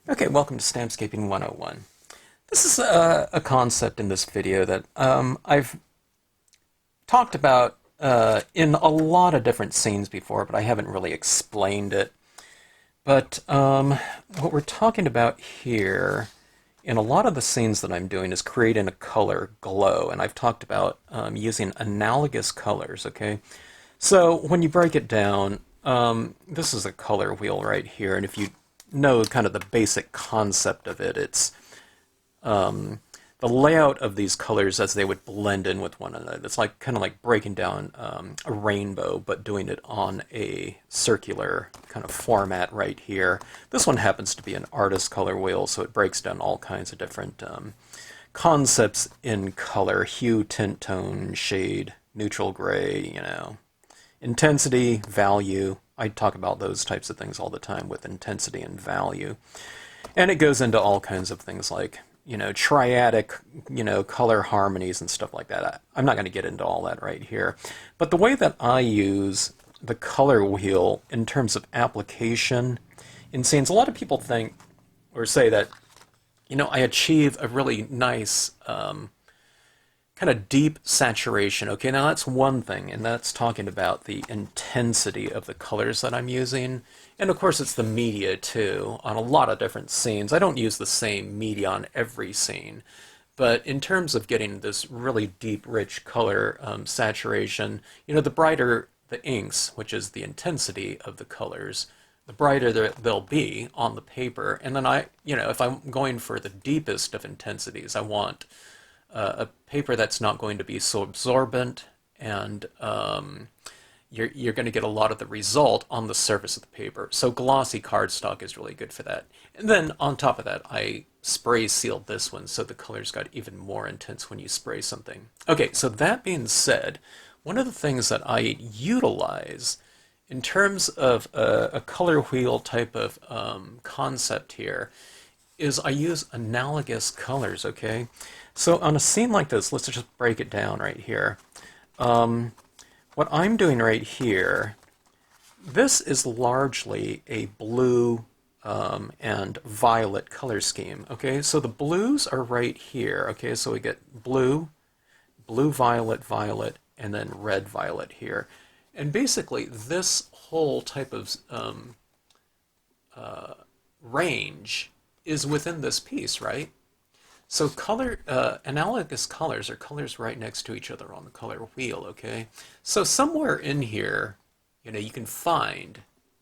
Okay, welcome to Stampscaping 101. This is a concept in this video that I've talked about in a lot of different scenes before, but I haven't really explained it. But what we're talking about here in a lot of the scenes that I'm doing is creating a color glow, and I've talked about using analogous colors, okay? So when you break it down, this is a color wheel right here, and if you know kind of the basic concept of it, it's the layout of these colors as they would blend in with one another. It's like kind of like breaking down a rainbow, but doing it on a circular kind of format right here. This one happens to be an artist color wheel, so it breaks down all kinds of different concepts in color: hue, tint, tone, shade, neutral gray, intensity, value. I talk about those types of things all the time with intensity and value. And it goes into all kinds of things like, triadic, color harmonies and stuff like that. I'm not going to get into all that right here. But the way that I use the color wheel in terms of application in scenes, a lot of people think or say that, I achieve a really nice kind of deep saturation. Okay, now that's one thing, and that's talking about the intensity of the colors that I'm using. And of course, it's the media too, on a lot of different scenes. I don't use the same media on every scene, but in terms of getting this really deep, rich color saturation, the brighter the inks, which is the intensity of the colors, the brighter they'll be on the paper. And then if I'm going for the deepest of intensities, I want a paper that's not going to be so absorbent, and you're going to get a lot of the result on the surface of the paper. So glossy cardstock is really good for that. And then on top of that, I spray sealed this one, so the colors got even more intense when you spray something. Okay, so that being said, one of the things that I utilize in terms of a color wheel type of concept here is I use analogous colors, okay? So on a scene like this, let's just break it down right here. What I'm doing right here, this is largely a blue and violet color scheme, okay? So the blues are right here, okay? So we get blue, blue, violet, violet, and then red, violet here. And basically this whole type of range is within this piece, right? So analogous colors are colors right next to each other on the color wheel, okay? So somewhere in here, you can find,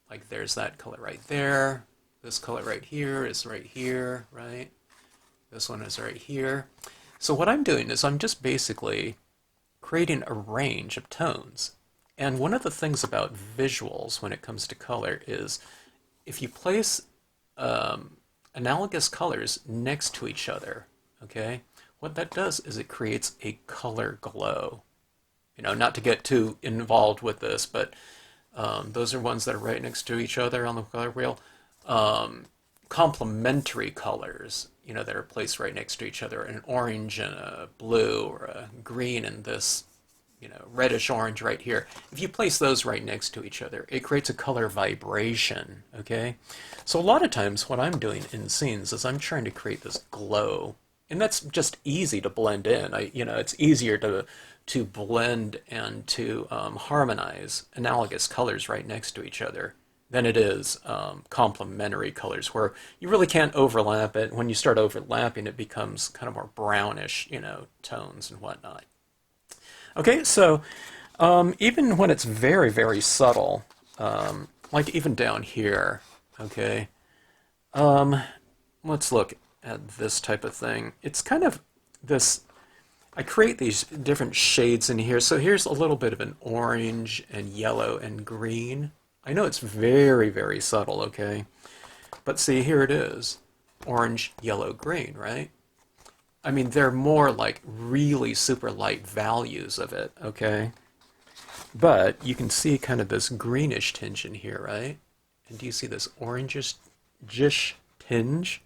like there's that color right there, this color right here is right here, right? This one is right here. So what I'm doing is I'm just basically creating a range of tones. And one of the things about visuals when it comes to color is if you place analogous colors next to each other, okay, what that does is it creates a color glow. Not to get too involved with this, but those are ones that are right next to each other on the color wheel. Complementary colors, that are placed right next to each other, an orange and a blue, or a green and this, reddish orange right here. If you place those right next to each other, it creates a color vibration, okay? So a lot of times what I'm doing in scenes is I'm trying to create this glow, and that's just easy to blend in. It's easier to blend and to harmonize analogous colors right next to each other than it is complementary colors, where you really can't overlap it. When you start overlapping, it becomes kind of more brownish, tones and whatnot. Okay, so even when it's very, very subtle, like even down here, okay, let's look at this type of thing. It's kind of this, I create these different shades in here. So here's a little bit of an orange and yellow and green. I know it's very, very subtle, okay? But see, here it is. Orange, yellow, green, right? I mean, they're more like really super light values of it, okay? But you can see kind of this greenish tinge in here, right? And do you see this orangish tinge?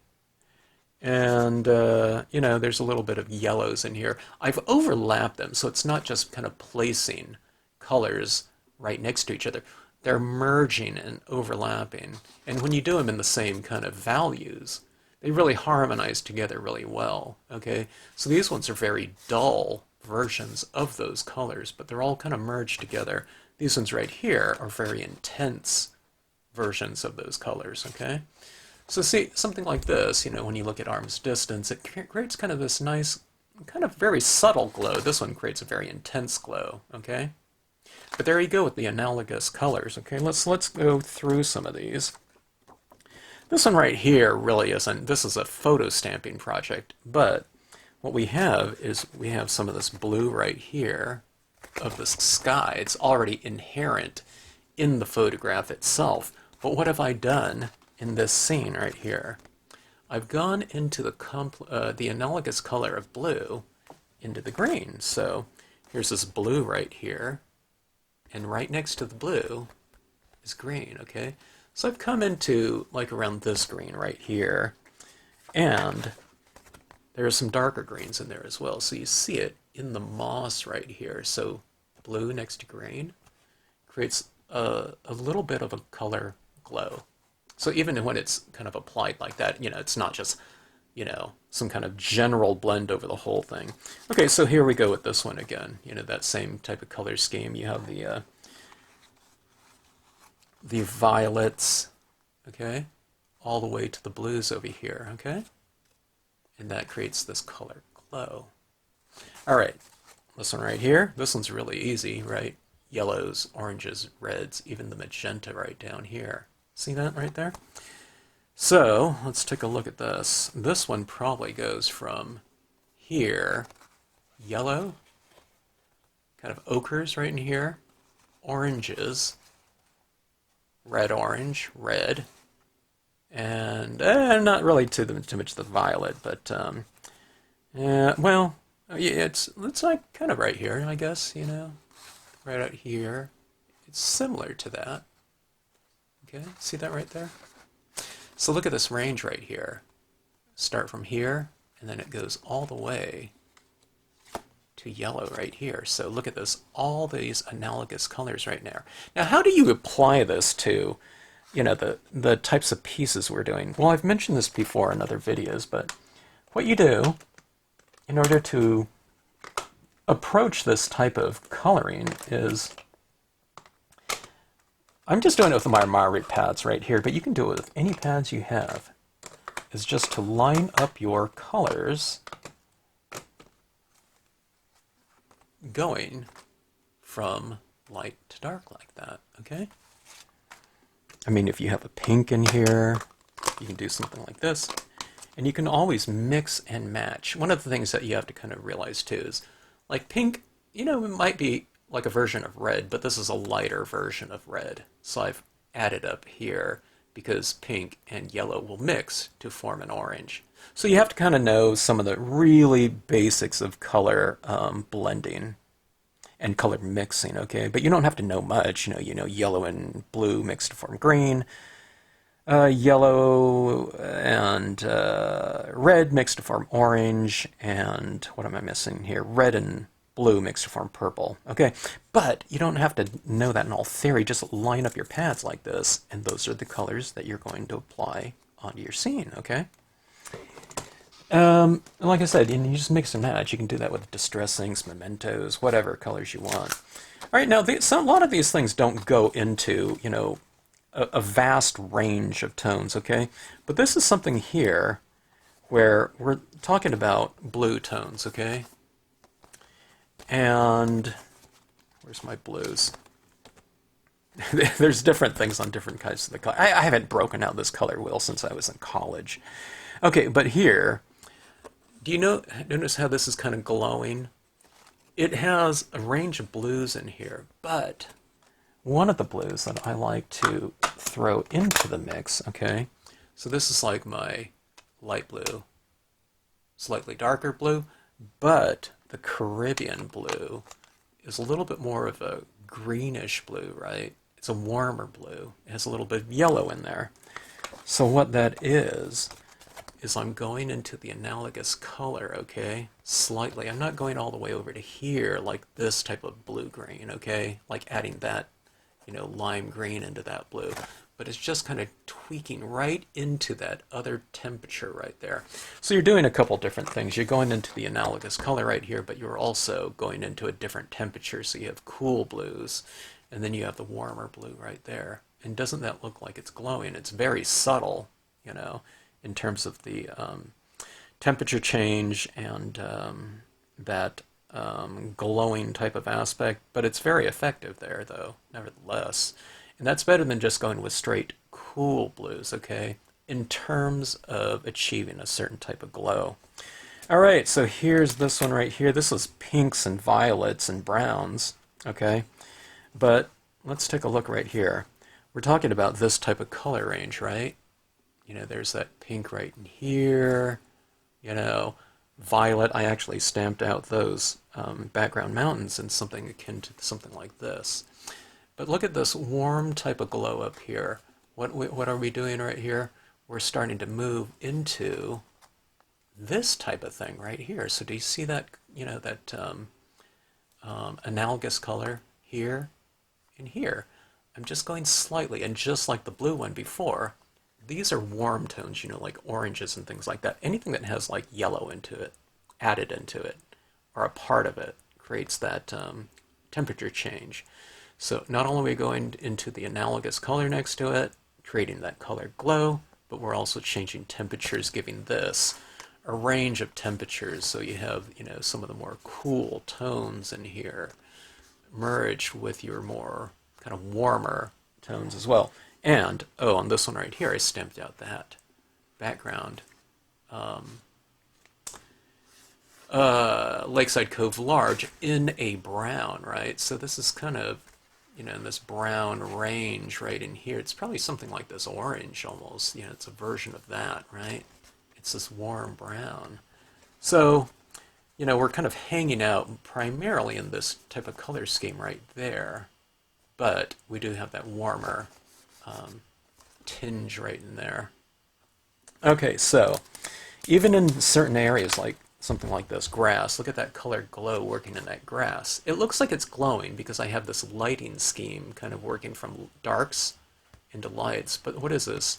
And, there's a little bit of yellows in here. I've overlapped them, so it's not just kind of placing colors right next to each other. they're merging and overlapping. And when you do them in the same kind of values, they really harmonize together really well, okay? So these ones are very dull versions of those colors, but they're all kind of merged together. These ones right here are very intense versions of those colors, okay? So see, something like this, you know, when you look at arm's distance, it creates kind of this nice, kind of very subtle glow. This one creates a very intense glow, okay? But there you go with the analogous colors, okay? Let's go through some of these. This one right here really isn't, this is a photo stamping project, but what we have is we have some of this blue right here of the sky. It's already inherent in the photograph itself. But what have I done in this scene right here? I've gone into the analogous color of blue into the green. So here's this blue right here, and right next to the blue is green, okay? So I've come into like around this green right here, and there are some darker greens in there as well. So you see it in the moss right here. So blue next to green creates a little bit of a color glow. So even when it's kind of applied like that, you know, it's not just, you know, some kind of general blend over the whole thing. Okay, so here we go with this one again. You know, that same type of color scheme. You have the violets, okay, all the way to the blues over here, okay? And that creates this color glow. All right, this one right here, this one's really easy, right? Yellows, oranges, reds, even the magenta right down here. See that right there? So let's take a look at this. This one probably goes from here, yellow, kind of ochres right in here, oranges, red, orange, red, and not really too much of the violet, but well, yeah, it's like kind of right here, I guess, you know, right out here. It's similar to that. Okay, see that right there? So look at this range right here. Start from here, and then it goes all the way to yellow right here. So look at this, all these analogous colors right now. Now, how do you apply this to, you know, the types of pieces we're doing? Well, I've mentioned this before in other videos, but what you do in order to approach this type of coloring is, I'm just doing it with my Marmite pads right here, but you can do it with any pads you have, is just to line up your colors going from light to dark like that, okay? I mean, if you have a pink in here, you can do something like this. And you can always mix and match. One of the things that you have to kind of realize too is, like pink, you know, it might be like a version of red, but this is a lighter version of red. So I've added up here because pink and yellow will mix to form an orange. So you have to kind of know some of the really basics of color blending and color mixing, okay? But you don't have to know much. You know, yellow and blue mix to form green. Yellow and red mix to form orange, and what am I missing here? Red and blue mix to form purple. Okay, but you don't have to know that in all theory. Just line up your pads like this, and those are the colors that you're going to apply onto your scene, okay? Like I said, you just mix and match. You can do that with distress inks, mementos, whatever colors you want. All right, now a lot of these things don't go into, you know, a vast range of tones, okay? But this is something here where we're talking about blue tones, okay? And where's my blues? There's different things on different kinds of the color. I haven't broken out this color wheel since I was in college. Okay, but here, do you notice how this is kind of glowing? It has a range of blues in here, but one of the blues that I like to throw into the mix, okay? So this is like my light blue, slightly darker blue, but the Caribbean blue is a little bit more of a greenish blue, right? It's a warmer blue. It has a little bit of yellow in there. So what that is I'm going into the analogous color, okay? Slightly. I'm not going all the way over to here like this type of blue-green, okay? Like adding that lime green into that blue. But it's just kind of tweaking right into that other temperature right there. So you're doing a couple different things. You're going into the analogous color right here, but you're also going into a different temperature. So you have cool blues, and then you have the warmer blue right there. And doesn't that look like it's glowing? It's very subtle, in terms of the temperature change and that glowing type of aspect, but it's very effective there, though, nevertheless. And that's better than just going with straight cool blues, okay, in terms of achieving a certain type of glow. All right, so here's this one right here. This is pinks and violets and browns, okay? But let's take a look right here. We're talking about this type of color range, right? There's that pink right in here, violet. I actually stamped out those background mountains in something akin to something like this. But look at this warm type of glow up here. What are we doing right here? We're starting to move into this type of thing right here. So do you see that, that analogous color here and here? I'm just going slightly, and just like the blue one before, these are warm tones, like oranges and things like that. Anything that has like yellow into it, added into it, or a part of it, creates that temperature change. So not only are we going into the analogous color next to it, creating that color glow, but we're also changing temperatures, giving this a range of temperatures. So you have, some of the more cool tones in here merged with your more kind of warmer tones as well. And, on this one right here, I stamped out that background. Lakeside Cove Large in a brown, right? So this is kind of, in this brown range right in here. It's probably something like this orange almost. It's a version of that, right? It's this warm brown. So, we're kind of hanging out primarily in this type of color scheme right there. But we do have that warmer tinge right in there. Okay, so even in certain areas like something like this, grass, look at that color glow working in that grass. It looks like it's glowing because I have this lighting scheme kind of working from darks into lights. But what is this?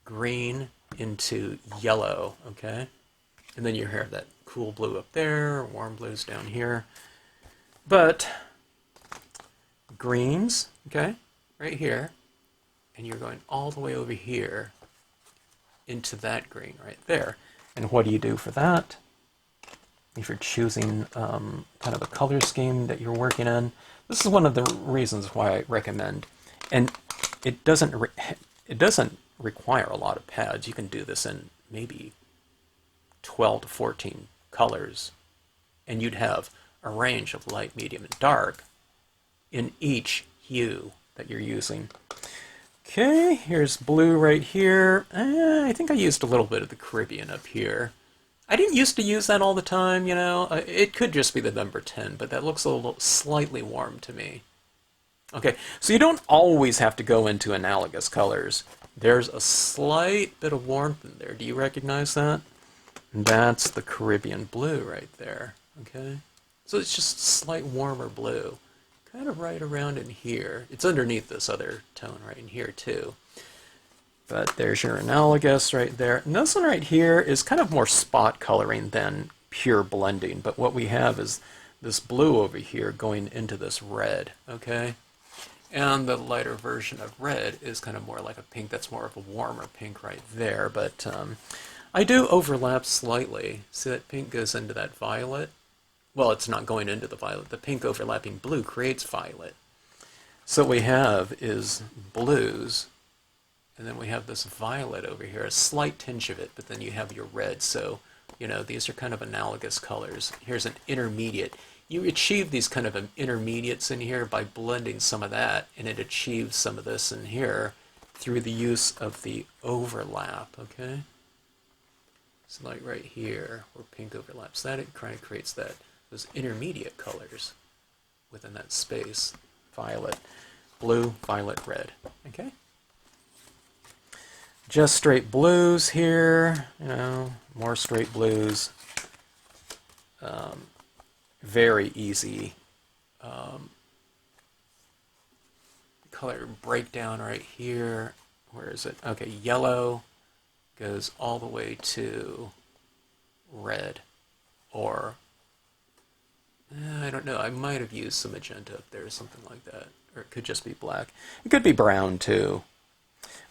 Green into yellow, okay? And then you have that cool blue up there, warm blues down here. But greens, okay, right here, and you're going all the way over here into that green right there. And what do you do for that? If you're choosing kind of a color scheme that you're working in, this is one of the reasons why I recommend. And it doesn't require a lot of pads. You can do this in maybe 12 to 14 colors, and you'd have a range of light, medium, and dark in each hue that you're using. Okay, here's blue right here. I think I used a little bit of the Caribbean up here. I didn't used to use that all the time, It could just be the number 10, but that looks a little slightly warm to me. Okay, so you don't always have to go into analogous colors. There's a slight bit of warmth in there. Do you recognize that? And that's the Caribbean blue right there, okay? So it's just slight warmer blue, kind of right around in here. It's underneath this other tone right in here too. But there's your analogous right there. And this one right here is kind of more spot coloring than pure blending. But what we have is this blue over here going into this red, okay? And the lighter version of red is kind of more like a pink. That's more of a warmer pink right there. But I do overlap slightly. See that pink goes into that violet? Well, it's not going into the violet. The pink overlapping blue creates violet. So what we have is blues, and then we have this violet over here, a slight tinge of it, but then you have your red. So, these are kind of analogous colors. Here's an intermediate. You achieve these kind of intermediates in here by blending some of that, and it achieves some of this in here through the use of the overlap, okay? So like right here, where pink overlaps that, it kind of creates those intermediate colors within that space. Violet, blue, violet, red, okay? Just straight blues here, more straight blues. Very easy color breakdown right here. Where is it? Okay, yellow goes all the way to red, or I don't know, I might have used some magenta up there or something like that, or it could just be black. It could be brown too,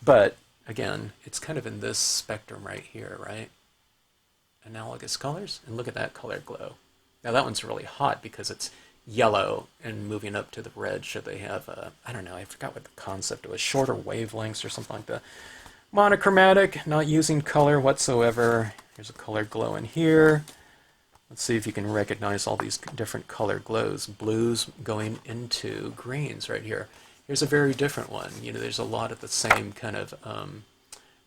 but again, it's kind of in this spectrum right here, right? Analogous colors, and look at that color glow. Now that one's really hot because it's yellow and moving up to the red. Should they have, I don't know, I forgot what the concept was, shorter wavelengths or something like that. Monochromatic, not using color whatsoever. Here's a color glow in here. Let's see if you can recognize all these different color glows. Blues going into greens right here. Here's a very different one. You know, there's a lot of the same kind of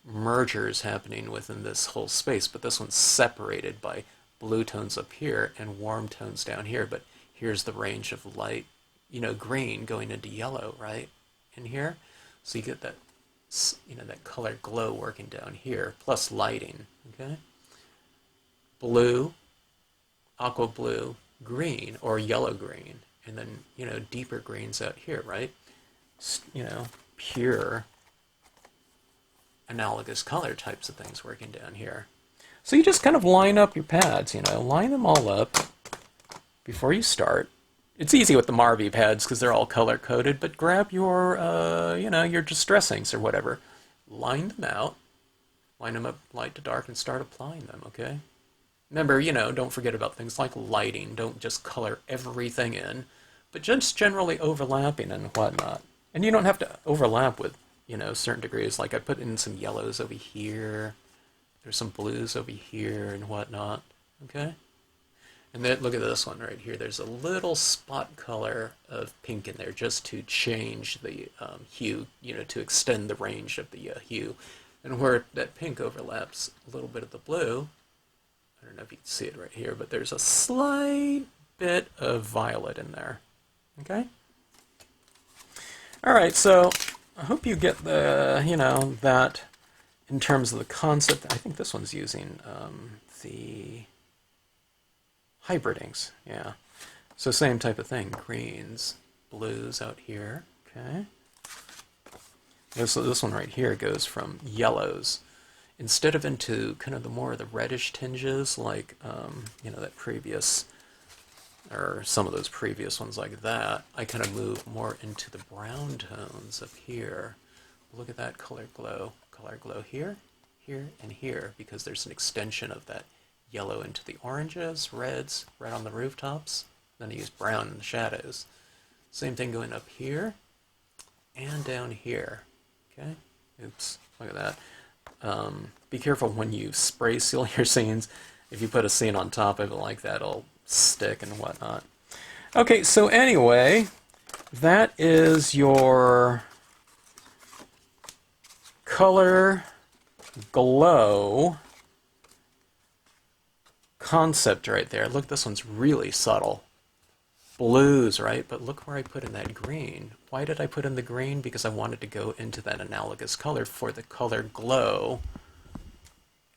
mergers happening within this whole space, but this one's separated by blue tones up here and warm tones down here. But here's the range of light, you know, green going into yellow, right, in here. So you get that, you know, that color glow working down here, plus lighting, okay? Blue, aqua blue, green, or yellow green, and then, you know, deeper greens out here, right? You know, pure analogous color types of things working down here. So you just kind of line up your pads, you know, line them all up before you start. It's easy with the Marvy pads because they're all color coded, but grab your, you know, your distressings or whatever. Line them out, line them up light to dark, and start applying them, okay? Remember, you know, don't forget about things like lighting. Don't just color everything in, but just generally overlapping and whatnot. And you don't have to overlap with, you know, certain degrees. Like I put in some yellows over here. There's some blues over here and whatnot, okay? And then look at this one right here. There's a little spot color of pink in there just to change the hue, you know, to extend the range of the hue. And where that pink overlaps a little bit of the blue, I don't know if you can see it right here, but there's a slight bit of violet in there, okay? All right, so I hope you get the, you know, that in terms of the concept. I think this one's using the hybrid inks, yeah. So same type of thing, greens, blues out here, okay. This one right here goes from yellows, instead of into kind of the more of the reddish tinges, like, you know, that previous, or some of those previous ones like that, I kind of move more into the brown tones up here. Look at that color glow here, here, and here, because there's an extension of that yellow into the oranges, reds, right on the rooftops. Then I use brown in the shadows. Same thing going up here and down here. Okay, oops, look at that. Be careful when you spray seal your scenes. If you put a scene on top of it like that, it'll stick and whatnot. Okay, so anyway, that is your color glow concept right there. Look, this one's really subtle. Blues, right? But look where I put in that green. Why did I put in the green? Because I wanted to go into that analogous color for the color glow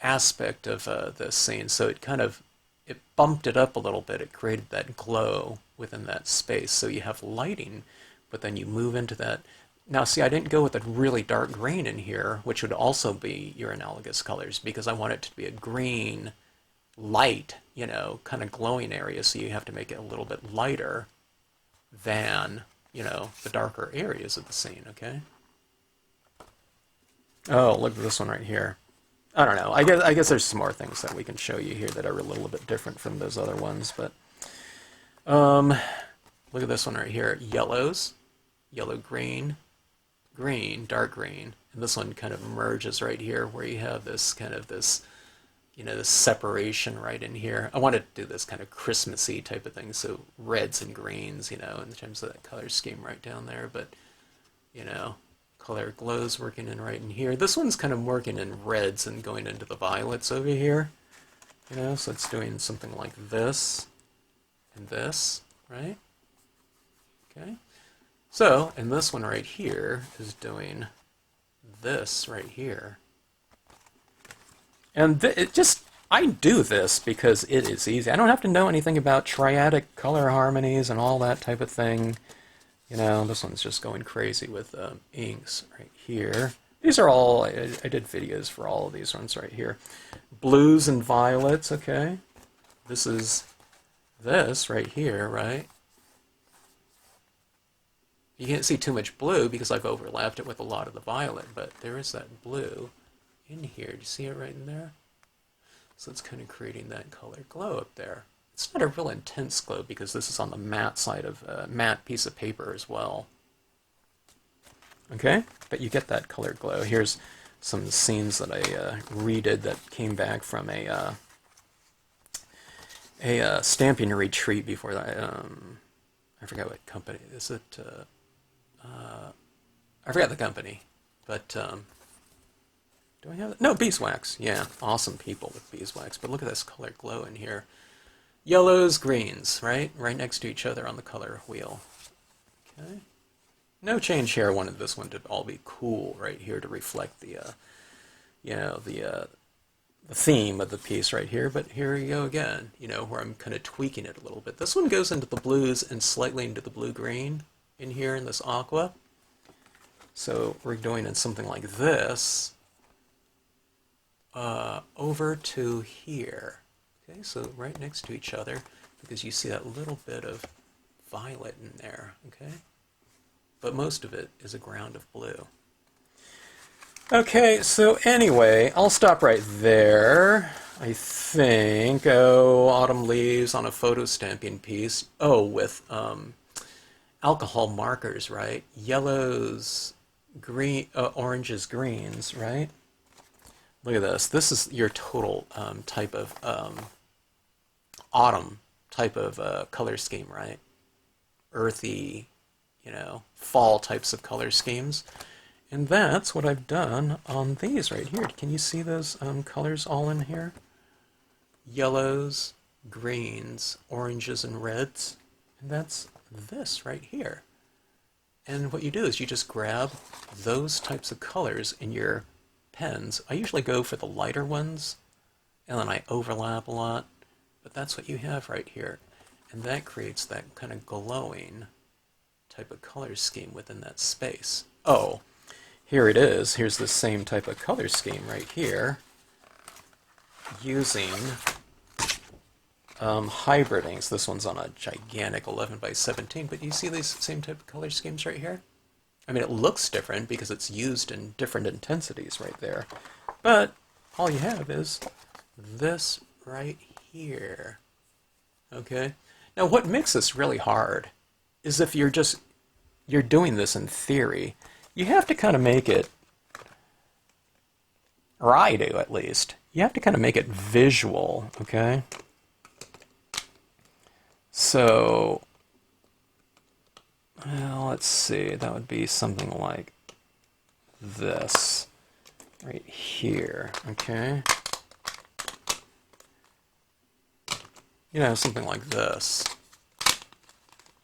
aspect of this scene. So it kind of, it bumped it up a little bit. It created that glow within that space. So you have lighting, but then you move into that. Now, see, I didn't go with a really dark green in here, which would also be your analogous colors, because I want it to be a green, light, you know, kind of glowing area, so you have to make it a little bit lighter than, you know, the darker areas of the scene, okay? Oh, look at this one right here. I don't know. I guess there's some more things that we can show you here that are a little bit different from those other ones, but look at this one right here. Yellows, yellow, green, green, dark green, and this one kind of merges right here where you have this kind of this, you know, this separation right in here. I wanted to do this kind of Christmassy type of thing, so reds and greens, you know, in terms of that color scheme right down there, but, you know, color glows working in right in here. This one's kind of working in reds and going into the violets over here, you know, so it's doing something like this and this, right? Okay. So, and this one right here is doing this right here. And it just, I do this because it is easy. I don't have to know anything about triadic color harmonies and all that type of thing. You know, this one's just going crazy with inks right here. These are all, I did videos for all of these ones right here. Blues and violets, okay. This is this right here, right? You can't see too much blue because I've overlapped it with a lot of the violet, but there is that blue in here. Do you see it right in there? So it's kind of creating that color glow up there. It's not a real intense glow because this is on the matte side of a matte piece of paper as well. Okay, but you get that color glow. Here's some scenes that I redid that came back from a stamping retreat before that. I forgot what company is it. I forgot the company, but do I have it? No, beeswax. Yeah, awesome people with beeswax. But look at this color glow in here. Yellows, greens, right? Right next to each other on the color wheel. Okay. No change here. I wanted this one to all be cool right here to reflect the, you know, the theme of the piece right here. But here you go again, you know, where I'm kind of tweaking it a little bit. This one goes into the blues and slightly into the blue-green in here in this aqua. So we're doing in something like this over to here. Okay, so right next to each other because you see that little bit of violet in there, okay? But most of it is a ground of blue. Okay, so anyway, I'll stop right there. I think, autumn leaves on a photo stamping piece. Oh, with alcohol markers, right? Yellows, green, oranges, greens, right? Look at this. This is your total type of autumn type of color scheme, right? Earthy, you know, fall types of color schemes. And that's what I've done on these right here. Can you see those colors all in here? Yellows, greens, oranges, and reds. And that's this right here. And what you do is you just grab those types of colors in your pens. I usually go for the lighter ones, and then I overlap a lot. But that's what you have right here. And that creates that kind of glowing type of color scheme within that space. Oh, here it is. Here's the same type of color scheme right here using hybriding. So this one's on a gigantic 11 by 17, but you see these same type of color schemes right here? I mean, it looks different because it's used in different intensities right there. But all you have is this right here. Okay? Now, what makes this really hard is if you're doing this in theory, you have to kind of make it, or I do at least, you have to kind of make it visual, okay? So, well, let's see, that would be something like this right here, okay? You know, something like this.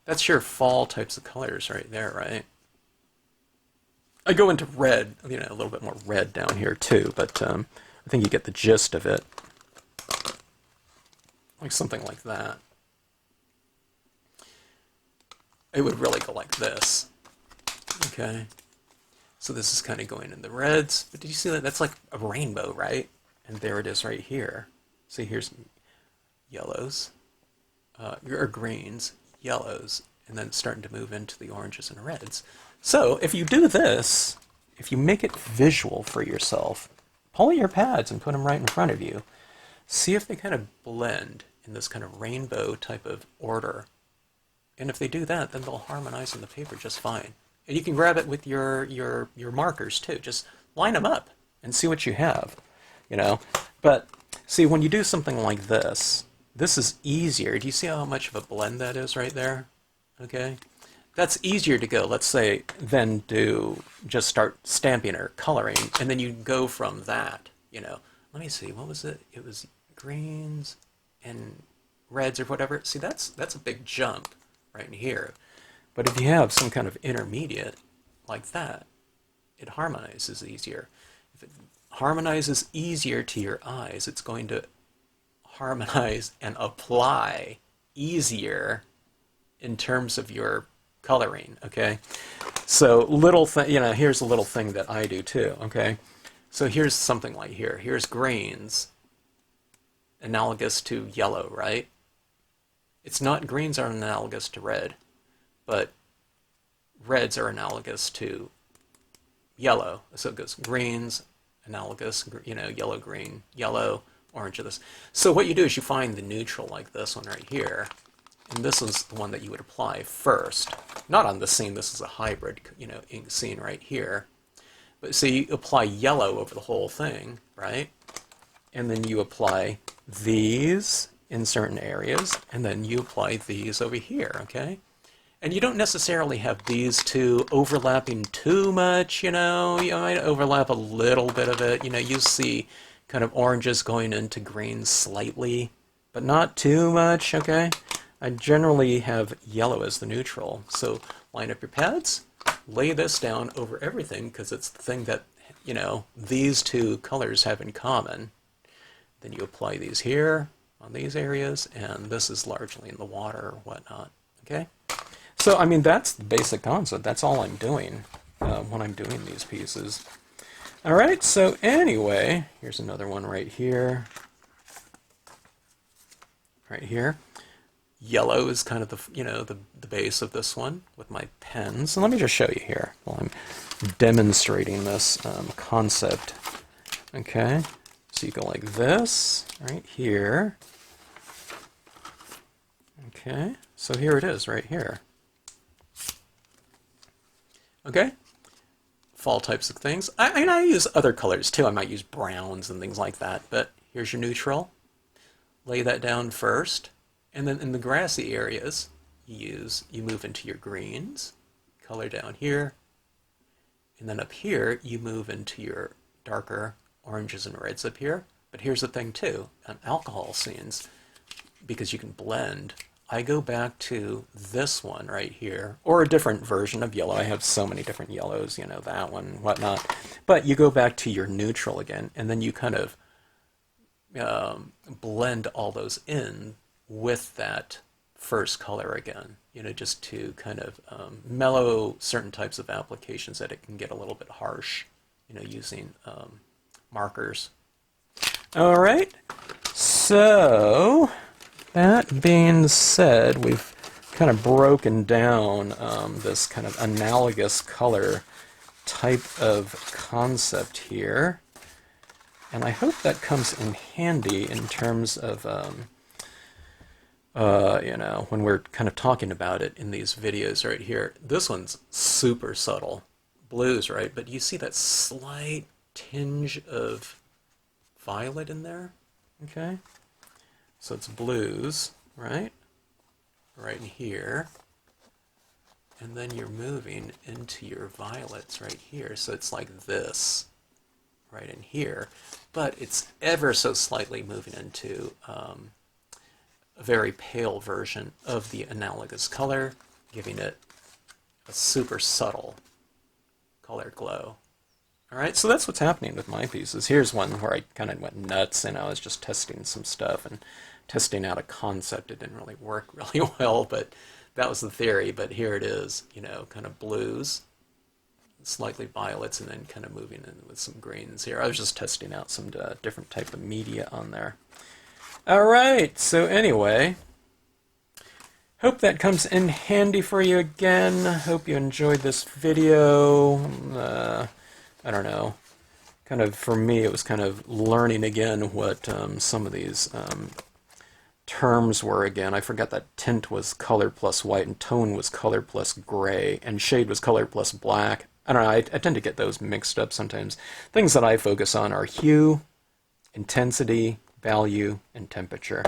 That's your fall types of colors right there, right? I go into red, you know, a little bit more red down here too, but I think you get the gist of it. Like something like that. It would really go like this. Okay. So this is kind of going in the reds, but did you see that? That's like a rainbow, right? And there it is right here. See, here's yellows, or greens, yellows, and then starting to move into the oranges and reds. So if you do this, if you make it visual for yourself, pull your pads and put them right in front of you. See if they kind of blend in this kind of rainbow type of order. And if they do that, then they'll harmonize on the paper just fine. And you can grab it with your markers too. Just line them up and see what you have, you know. But see, when you do something like this, this is easier. Do you see how much of a blend that is right there? Okay. That's easier to go, let's say, than do just start stamping or coloring, and then you go from that, you know. Let me see, what was it? It was greens and reds or whatever. See, that's a big jump right in here. But if you have some kind of intermediate like that, it harmonizes easier. If it harmonizes easier to your eyes, it's going to harmonize and apply easier in terms of your coloring, okay? So little thing, you know, here's a little thing that I do too, okay? So here's something like here. Here's greens, analogous to yellow, right? It's not, greens aren't analogous to red, but reds are analogous to yellow. So it goes greens, analogous, you know, yellow, green, yellow, orange, of this. So what you do is you find the neutral like this one right here, and this is the one that you would apply first. Not on the scene, this is a hybrid, you know, ink scene right here. But so you apply yellow over the whole thing, right? And then you apply these in certain areas, and then you apply these over here, okay? And you don't necessarily have these two overlapping too much, you know, you might overlap a little bit of it. You know, you see kind of oranges going into greens slightly, but not too much, okay? I generally have yellow as the neutral. So line up your pads, lay this down over everything because it's the thing that, you know, these two colors have in common. Then you apply these here on these areas, and this is largely in the water or whatnot, okay? So, I mean, that's the basic concept. That's all I'm doing when I'm doing these pieces. All right, so anyway, here's another one right here. Right here. Yellow is kind of the, you know, the base of this one with my pens. And let me just show you here while I'm demonstrating this concept. Okay, so you go like this right here. Okay, so here it is right here. Okay, fall types of things. I use other colors too. I might use browns and things like that, but here's your neutral. Lay that down first, and then in the grassy areas, you move into your greens, color down here, and then up here, you move into your darker oranges and reds up here. But here's the thing too, on alcohol scenes, because you can blend, I go back to this one right here, or a different version of yellow. I have so many different yellows, you know, that one, whatnot. But you go back to your neutral again, and then you kind of blend all those in with that first color again, you know, just to kind of mellow certain types of applications that it can get a little bit harsh, you know, using markers. All right, so that being said, we've kind of broken down this kind of analogous color type of concept here. And I hope that comes in handy in terms of, you know, when we're kind of talking about it in these videos right here. This one's super subtle. Blues, right? But you see that slight tinge of violet in there? Okay. So it's blues, right? Right in here. And then you're moving into your violets right here. So it's like this right in here. But it's ever so slightly moving into a very pale version of the analogous color, giving it a super subtle color glow. All right, so that's what's happening with my pieces. Here's one where I kind of went nuts, and I was just testing some stuff and testing out a concept. It didn't really work really well, but that was the theory. But here it is, you know, kind of blues, slightly violets, and then kind of moving in with some greens here. I was just testing out some different type of media on there. All right, so anyway, hope that comes in handy for you again. Hope you enjoyed this video. I don't know, kind of for me it was kind of learning again what some of these terms were again. I forgot that tint was color plus white and tone was color plus gray and shade was color plus black. I don't know, I tend to get those mixed up sometimes. Things that I focus on are hue, intensity, value, and temperature,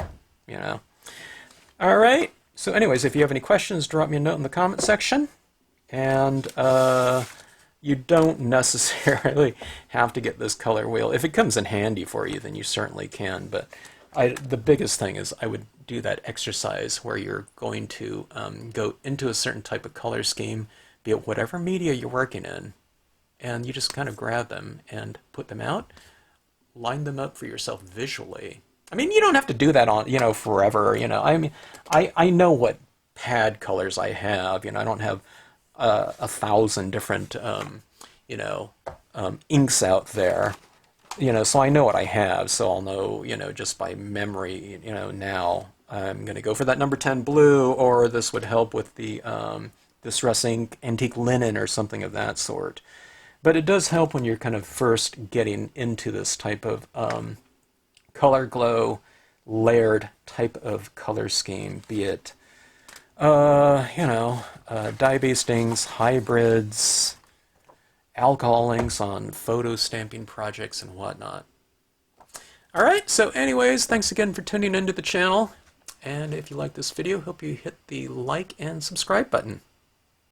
you know. All right, so anyways, if you have any questions, drop me a note in the comment section. And you don't necessarily have to get this color wheel. If it comes in handy for you, then you certainly can. But the biggest thing is I would do that exercise where you're going to go into a certain type of color scheme, be it whatever media you're working in, and you just kind of grab them and put them out, line them up for yourself visually. I mean, you don't have to do that on, you know, forever, you know. I mean, I know what pad colors I have. You know, I don't have 1,000 different you know, inks out there. You know, so I know what I have, so I'll know, you know, just by memory, you know, now I'm going to go for that number 10 blue, or this would help with the Distress Ink Antique Linen or something of that sort. But it does help when you're kind of first getting into this type of color glow, layered type of color scheme, be it, you know, dye-based inks, hybrids, alcohol inks on photo stamping projects and whatnot. Alright, so anyways, thanks again for tuning into the channel. And if you like this video, hope you hit the like and subscribe button.